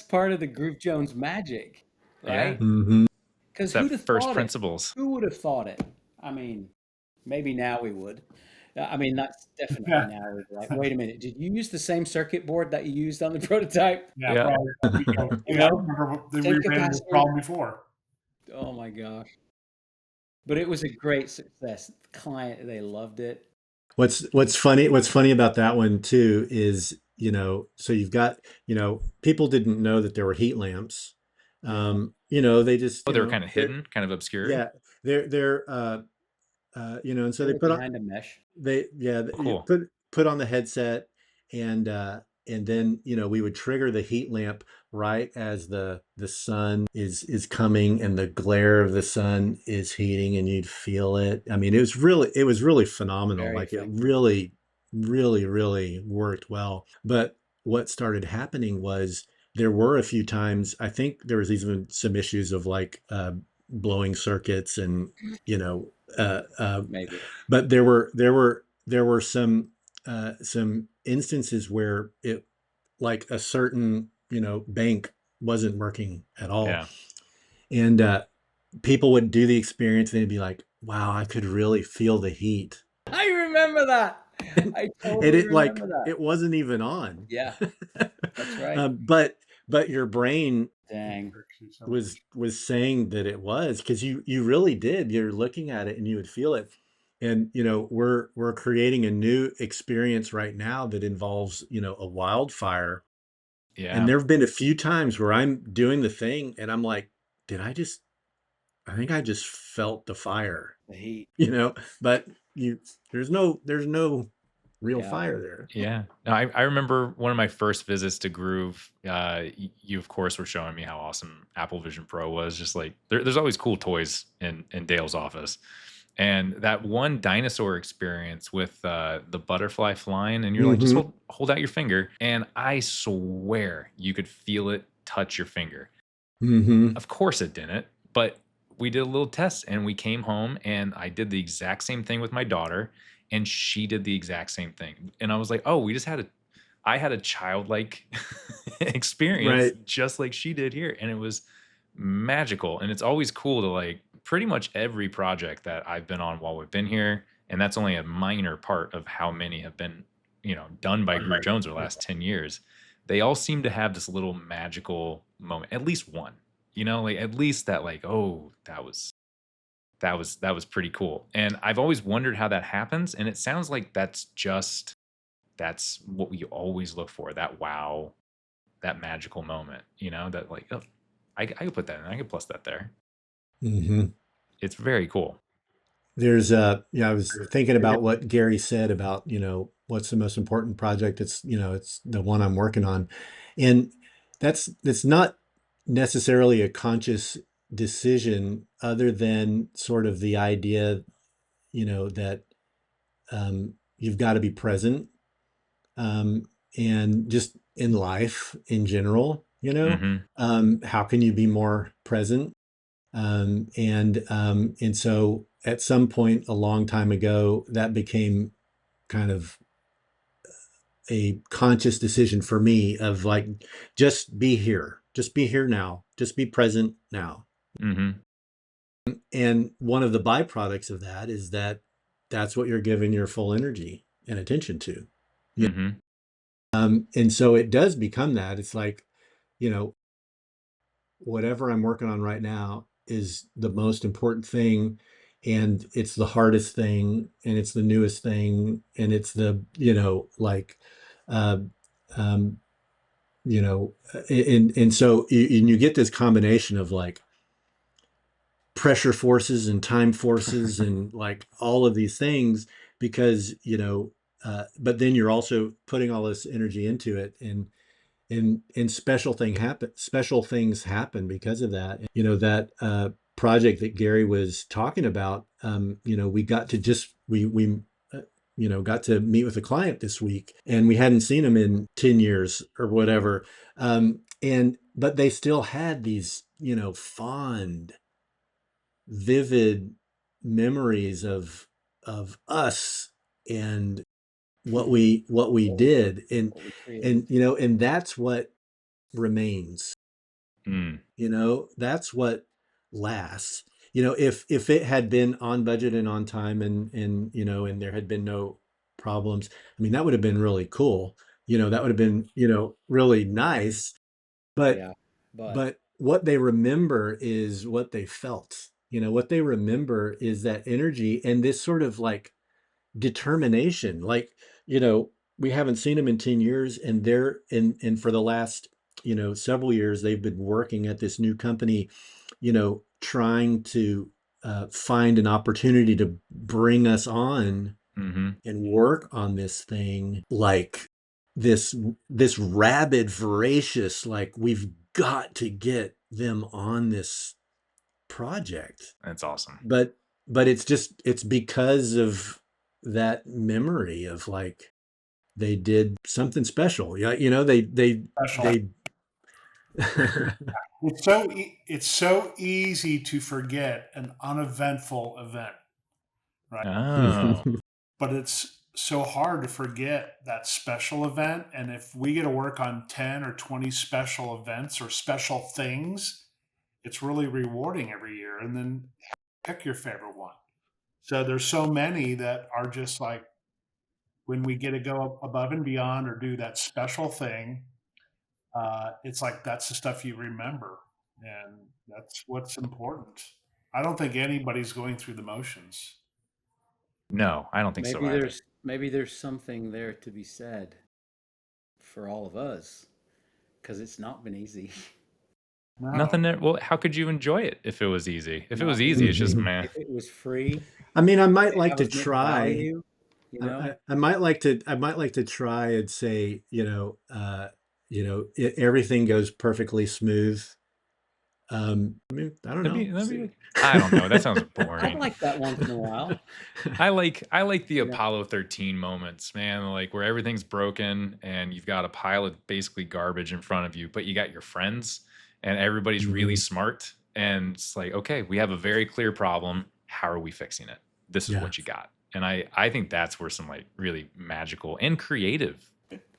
part of the Groove Jones magic, Yeah. right? Hmm. Because It's that who'd have first thought it? principles. Who would have thought it? I mean, maybe now we would. I mean, that's definitely Yeah. now we'd be like, wait a minute, did you use the same circuit board that you used on the prototype? Yeah, Yeah. probably. You Yeah, I know, remember we same ran this capacitor. problem before. Oh my gosh. But it was a great success. The client, they loved it. What's funny about that one too is, so you've got, people didn't know that there were heat lamps. Yeah. They just, Oh, they were kind of they're, hidden, kind of obscured. yeah, they're and so They they were put on behind a mesh. you Cool. put on the headset, and then we would trigger the heat lamp right as the sun is coming and the glare of the sun is heating, and you'd feel it. I mean, it was really phenomenal. Very Like, it effective. really, really, really worked well. But what started happening was there were a few times, I think there was even some issues of like blowing circuits, and you know uh, uh, Maybe. but there were some instances where like a certain, bank wasn't working at all. Yeah. And people would do the experience and they'd be like, wow, I could really feel the heat. I remember that. I And totally it remember like that. it wasn't even on. Yeah, that's right. But your brain Dang. was saying that it was, because you really did. You're looking at it and you would feel it. And we're creating a new experience right now that involves a wildfire. And Yeah. there have been a few times where I'm doing the thing and I'm like, did I think I just felt the fire, The heat. but there's no real Yeah. fire there. Yeah. No, I remember one of my first visits to Groove. You of course were showing me how awesome Apple Vision Pro was. Just like there's always cool toys in Dale's office, and that one dinosaur experience with the butterfly flying, and you're like, just Hmm. hold out your finger, and I swear you could feel it touch your finger. Hmm. Of course it didn't, but we did a little test and we came home and I did the exact same thing with my daughter and she did the exact same thing. And I was like, "Oh, I had a childlike experience Right. just like she did here and it was magical." And it's always cool to like pretty much every project that I've been on while we've been here, and that's only a minor part of how many have been, done by Groove Jones over the last 10 years. They all seem to have this little magical moment, at least one, like at least that like, oh, that was pretty cool. And I've always wondered how that happens. And it sounds like that's what we always look for, that wow, that magical moment, that like, oh, I could put that in, I could plus that there. Hmm. It's very cool. There's I was thinking about what Gary said about, what's the most important project. It's the one I'm working on. And that's not necessarily a conscious decision, other than sort of the idea, that you've got to be present, and just in life in general, Hmm. how can you be more present? And so at some point a long time ago, that became kind of a conscious decision for me of like, just be here now, just be present now. Hmm. And one of the byproducts of that is that that's what you're giving your full energy and attention to. Yeah. Hmm. And so it does become that. It's like, you know, whatever I'm working on right now is the most important thing, and it's the hardest thing, and it's the newest thing, and it's the, uh, um, and so and you get this combination of like pressure forces and time forces and like all of these things, because but then you're also putting all this energy into it, and special things happen because of that. That project that Gary was talking about, we got to just we got to meet with a client this week, and we hadn't seen him in 10 years or whatever. And but they still had these, fond, vivid memories of us and what we did. and What we created. and that's what remains. Mm. That's what lasts. If it had been on budget and on time, and there had been no problems, I mean, that would have been really cool. That would have been, really nice. But Yeah, but but what they remember is what they felt. What they remember is that energy and this sort of like determination. Like, we haven't seen them in 10 years, and and for the last, several years, they've been working at this new company, trying to find an opportunity to bring us on Hmm. and work on this thing, like this this rabid, voracious, like, we've got to get them on this project. That's awesome. But it's because of that memory of like, they did something special. Yeah, Special. they It's so easy to forget an uneventful event, right? Oh. But it's so hard to forget that special event. And if we get to work on 10 or 20 special events or special things, it's really rewarding every year. And then pick your favorite one. So there's so many that are just like when we get to go above and beyond or do that special thing, it's like that's the stuff you remember. And that's what's important. I don't think anybody's going through the motions. No, I don't think so either. Maybe there's something there to be said for all of us because it's not been easy. No. Nothing there. Well, how could you enjoy it if it was easy? If it was Not easy, it's just Mhm. meh. if it was free. I mean, I might If like there to was no try. value, you know. I might like to. I might like to try and say, everything goes perfectly smooth. I mean, I don't know. I don't know. That sounds I boring. like that once in a while. I like the You know. Apollo 13 moments, man, like where everything's broken and you've got a pile of basically garbage in front of you, but you got your friends and everybody's really Mhm. smart and it's like, okay, we have a very clear problem. How are we fixing it? This is Yeah. what you got. And I think that's where some like really magical and creative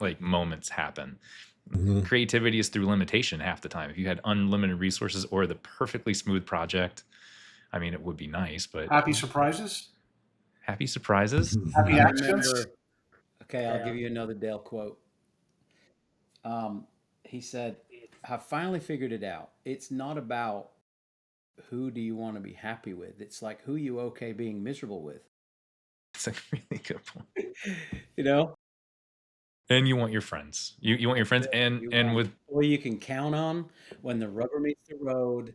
like moments happen. Mhm. Creativity is through limitation half the time. If you had unlimited resources or the perfectly smooth project, I mean, it would be nice, but Happy surprises, happy surprises. happy I accidents. remember. Okay, I'll give you another Dale quote. He said, "I finally figured it out. It's not about who do you want to be happy with. It's like who you okay being miserable with. It's a really good point. You know, And you want your friends. You want your friends and you and want with people you can count on when the rubber meets the road.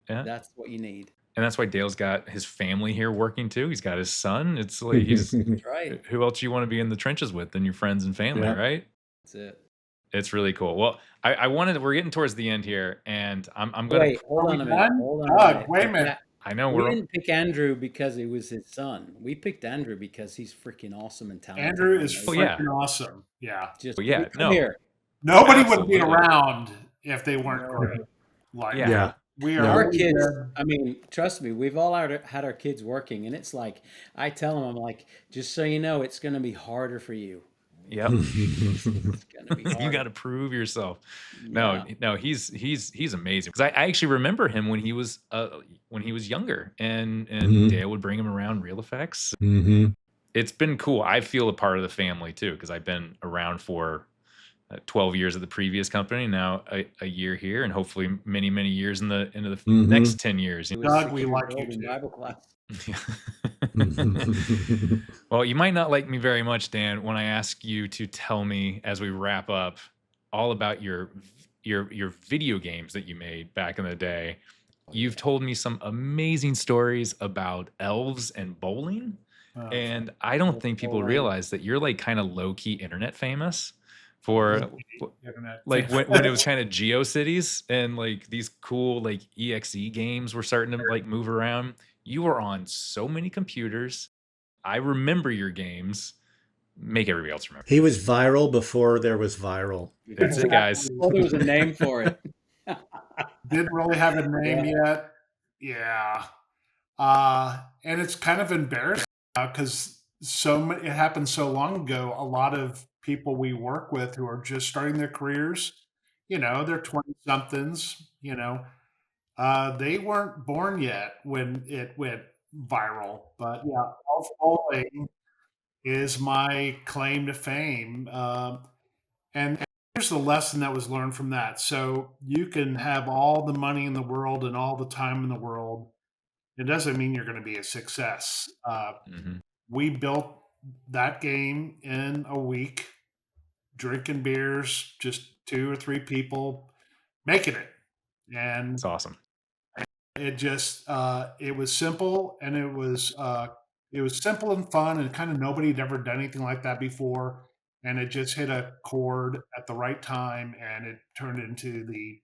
yeah. That's what you need. And that's why Dale's got his family here working too. He's got his son. It's like he's That's right. who else you want to be in the trenches with than your friends and family, Yeah. right? That's it. It's really cool. Well, I wanted we're getting towards the end here, and I'm gonna Wait, hold Are on we a minute. done? Hold on a Doug, minute. wait a minute. I know We we're didn't pick Andrew because he was his son. We picked Andrew because he's freaking awesome and talented. Andrew and is amazing. yeah. freaking awesome. Yeah. Just Well, yeah, come no. here. Nobody would be Absolutely. around if they weren't No. great. Like Yeah. Yeah. we No. are Our really kids, good. I mean, trust me, we've all had our kids working, and it's like I tell them, I'm like, just so you know, it's going to be harder for you. Yep. It's going to be harder. You got to prove yourself. Yeah. No, he's amazing. Because I actually remember him when he was younger, and Mhm. Dale would bring him around real effects. Mhm. It's been cool. I feel a part of the family too because I've been around for 12 years at the previous company, now a year here, and hopefully many years into the Mhm. next 10 years. He was Doug, 6 we years like you old in too. Bible class. Well, you might not like me very much, Dan, when I ask you to tell me as we wrap up all about your video games that you made back in the day. You've told me some amazing stories about elves and bowling. And I don't think people Bowling. realize that you're like kind of low key internet famous for Internet. like when it was kind of GeoCities and like these cool like EXE games were starting to like move around. You were on so many computers. I remember your games. Make everybody else remember. He was viral before there was viral. That's it, guys. Well, there was a name for it. Didn't really have a name yet. Yeah. And it's kind of embarrassing because it happened so long ago. A lot of people we work with who are just starting their careers, they're 20 somethings, they weren't born yet when it went viral. But yeah, elf bowling is my claim to fame. And here's the lesson that was learned from that. So you can have all the money in the world and all the time in the world. It doesn't mean you're going to be a success. We built that game in a week, drinking beers, just 2 or 3 people making it. And It's awesome. it just, it was simple, and it was simple and fun, and kind of nobody had ever done anything like that before. And it just hit a chord at the right time, and it turned into the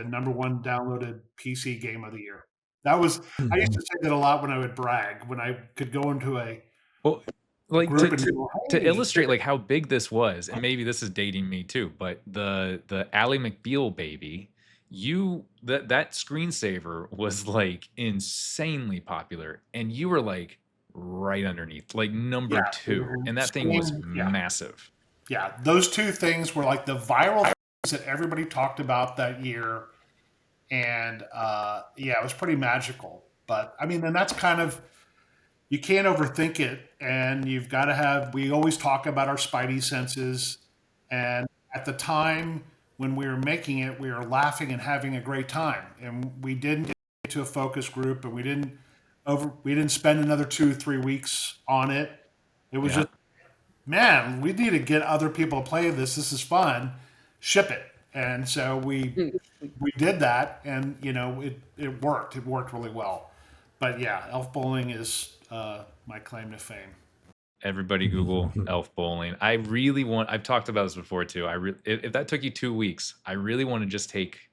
number 1 downloaded PC game of the year. That was, I used to say that a lot when I would brag, when I could go into a Well, like group and go, to "Hey." illustrate like how big this was, and maybe this is dating me too, but the Ally McBeal baby, that screensaver was like insanely popular, and you were like right underneath, like number Yeah. 2, and that thing was Yeah. massive. Yeah. Those two things were like the viral things that everybody talked about that year. And yeah, it was pretty magical. But I mean, and that's kind of, you can't overthink it. And you've got to have, we always talk about our spidey senses. And at the time when we were making it, we were laughing and having a great time. And we didn't get to a focus group, and we didn't spend another 2 or 3 weeks on it. It was Yeah. just, man, we need to get other people to play this. This is fun. Ship it. And so we did that, and it worked. It worked really well. But yeah, elf bowling is my claim to fame. Everybody Google elf bowling. I've talked about this before too. If that took you 2 weeks, I really want to just take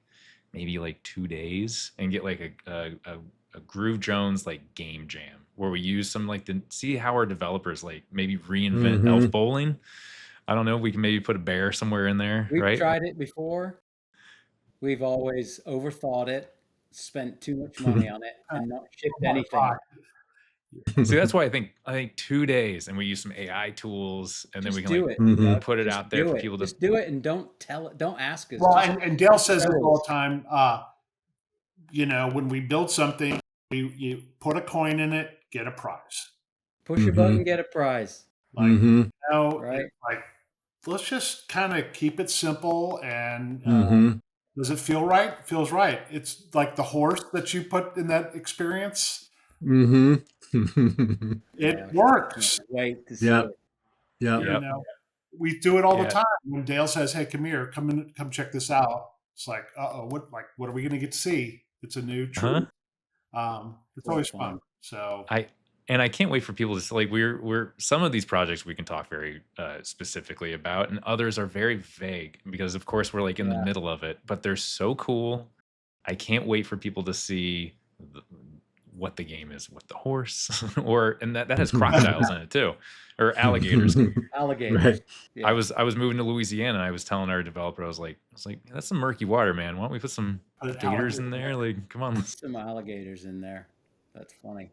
maybe like 2 days and get like a Groove Jones like game jam where we use some like see how our developers like maybe reinvent elf bowling. I don't know. We can maybe put a bear somewhere in there, We've right? tried it before. We've always overthought it, spent too much money on it, and not shipped anything. See, that's why I think 2 days, and we use some AI tools, and then Just we can do like it. Doug. put it Just out there do for it. people to. Just do it, and don't ask us. Well, Just and Dale says this show all us. the time. When we build something, you put a coin in it, get a prize. Push a button, get a prize. Like, Right. it's like, let's just kind of keep it simple. And does it feel right? It feels right. It's like the horse that you put in that experience. It works. Can't wait to see it. Yeah. We do it all the time. When Dale says, "Hey, come here, come check this out," it's like, what are we going to get to see? It's a new truth. It's always fun. So I can't wait for people to like we're some of these projects we can talk very specifically about, and others are very vague because of course we're like in the middle of it, but they're so cool. I can't wait for people to see what the game is with the horse, and that has crocodiles in it too, or alligators. Alligators. Right. Yeah. I was moving to Louisiana, and I was telling our developer, I was like, that's some murky water, man. Why don't we put some gators in there? Like, come on. Some alligators in there. That's funny.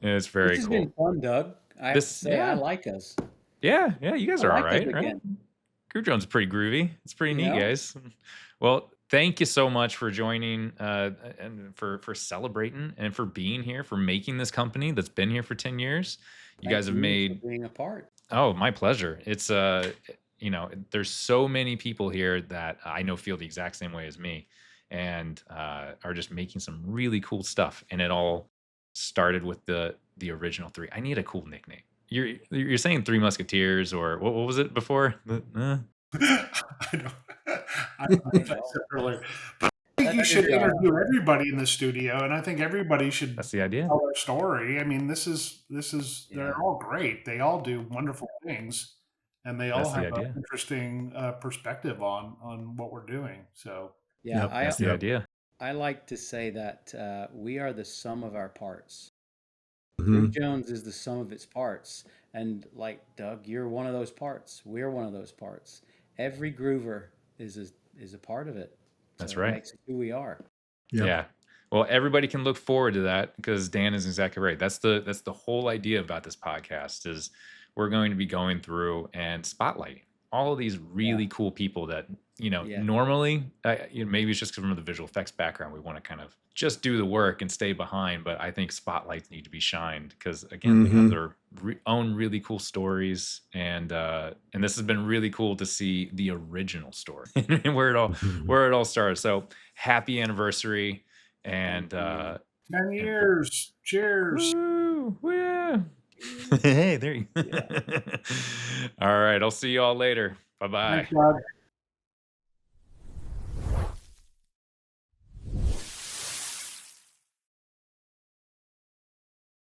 Yeah, it's very This has cool. been fun, Doug. I have to say, I like us. Yeah, you guys are all right, again. right? Groove Jones is pretty groovy. It's pretty neat, guys. Well, thank you so much for joining and for celebrating and for being here, for making this company that's been here for 10 years. You guys have made being a part. Oh, my pleasure. It's there's so many people here that I know feel the exact same way as me, and are just making some really cool stuff. And it all started with the original 3. I need a cool nickname. You're saying 3 Musketeers, or what was it before? I said earlier. But I think you should interview everybody in the studio, and I think everybody should. That's the idea. Tell their story. I mean, this is they're all great. They all do wonderful things, and they all have an interesting perspective on what we're doing. So that's the idea. I like to say that we are the sum of our parts. Groove Jones is the sum of its parts, and like Doug, you're one of those parts. We're one of those parts. Every groover is a part of it. That's right. It makes it who we are. Yeah. Well, everybody can look forward to that because Dan is exactly right. That's the whole idea about this podcast is we're going to be going through and spotlighting all of these really cool people that normally maybe it's just because from the visual effects background we want to kind of just do the work and stay behind, but I think spotlights need to be shined because again they have their own really cool stories, and this has been really cool to see the original story and where it all started. So happy anniversary, and 10 years. Cheers. Woo, yeah. Hey, there you go. All right, I'll see you all later. Bye-bye. Thanks, Doug.